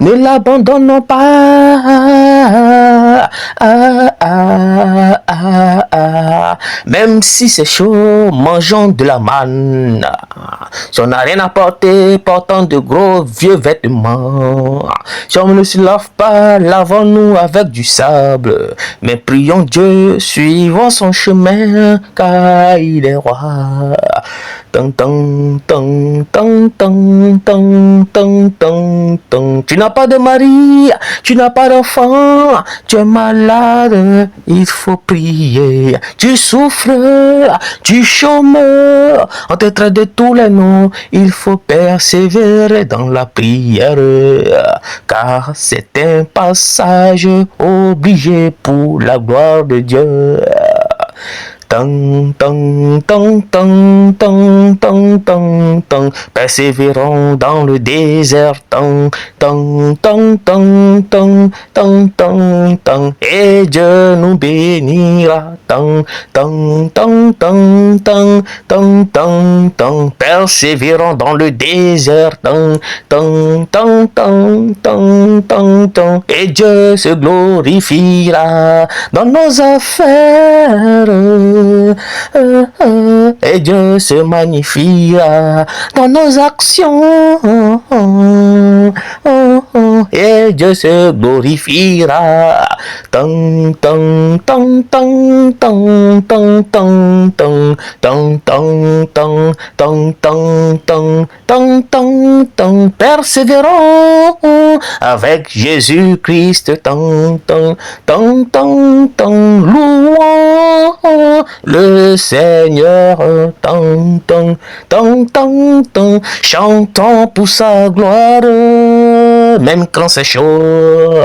Ne l'abandonnons pas. Même si c'est chaud, mangeons de la manne. Si on n'a rien à porter, portant de gros vieux vêtements. Si on ne se lave pas, lavons-nous avec du sable. Mais prions Dieu, suivons son chemin, car il est roi. Tang, tang, tang, tang, tang, tang, tang, tang, tang. Tu n'as pas de mari, tu n'as pas d'enfant, tu es malade, il faut prier. Tu souffres, tu chômes, on te traite de tous les noms, il faut persévérer dans la prière, car c'est un passage obligé pour la gloire de Dieu. Tang, tang, tang, tang, tang, tang, tang, tang. Persévérons dans le désert. Tang, tang, tang, tang, tang, tang, tang, tang. Et Dieu nous bénira. Tang, tang, tang, tang, tang, tang, tang, tang. Persévérons dans le désert. Tang, tang, tang, tang, tang, tang, tang. Et Dieu se glorifiera dans nos affaires. Et Dieu se magnifiera dans nos actions. Et Dieu se glorifiera. Tang, tang, tang, tang, tang, tang, tang, tang, tang, tang, tang, tang, tang, tang, tang, tang, tang. Persévérons avec Jésus-Christ. Tang, tang, tang, tang, tang. Louons le Seigneur. Tang, tang, tang, tang, tang. Chantons pour sa gloire, même quand c'est chaud.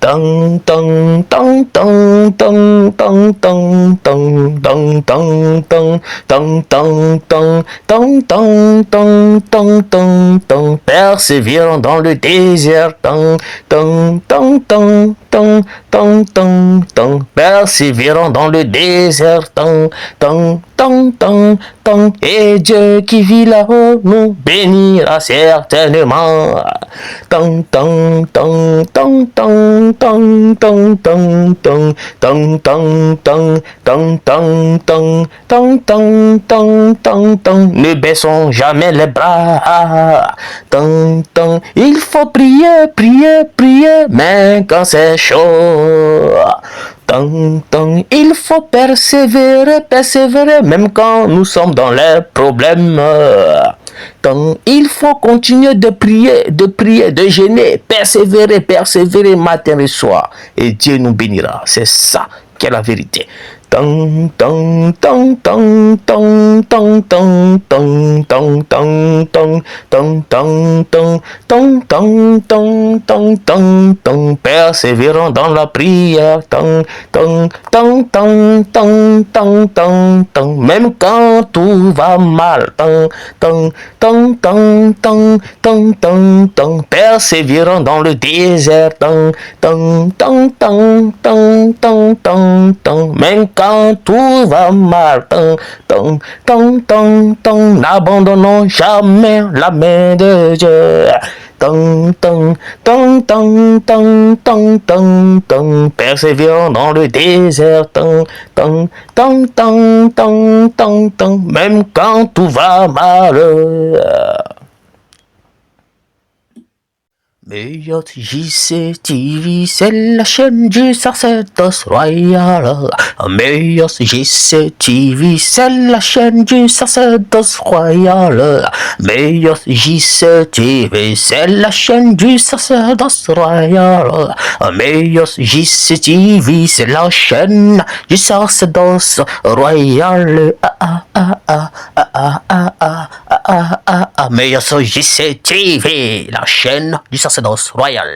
Tang, tang, tang, tang, tang, tang, tang, tang, tang, tang, tang, tang, tang, tang, tang, tang, tang, tang, tang, tang. Persévérons dans le désert. Tang, tang, tang, tang, tang, tang, tang, tang. Persévérons dans le désert. Tang, tang, tang, tang, tang. Et Dieu qui vit là-haut nous bénira certainement. Tang, tang, tang, tang, tang, tang, tang, tang, tang, tang, tang, tang, tang, tang, tang, tang, tang, tang, tang, tang. Ne baissons jamais les bras. Tang, tang. Il faut prier, prier, prier, mais quand c'est chaud. Tang, tang. Il faut persévérer, persévérer, même quand nous sommes dans les problèmes. Tang. Il faut continuer de prier, de jeûner, persévérer, persévérer matin et soir. Et Dieu nous bénira. C'est ça qui est la vérité. Tang, tang, tang, tang, tang, tang, tang, tang, tang, tang, tang, tang, tang, tang, tang, tang, tang, tang, tang, tang. Persévérons dans la prière. Tang, tang, tang, tang, tang, tang, tang, tang. Même quand tout va mal. Tang, tang, tang, tang, tang, tang, tang, tang. Persévérons dans le désert. Tang, tang, tang, tang, tang, tang, tang, tang. Même quand tout va mal, tang, tang, tang, tang, tang. N'abandonnons jamais la main de Dieu. Tang, tang, tang, tang, tang, tang, tang, tang. Persévérons dans le désert. Tang, tang, tang, tang, tang, tang, tang. Même quand tout va mal. Meilleur JC TV, c'est la chaîne du sacerdoce royal. Meilleur JC TV, c'est la chaîne du sacerdoce royal. Meilleur JC TV, c'est la chaîne du sacerdoce royal. Meilleur JC TV, c'est la chaîne du sacerdoce royal. Meilleur JC TV, la chaîne du sacerdoce royal.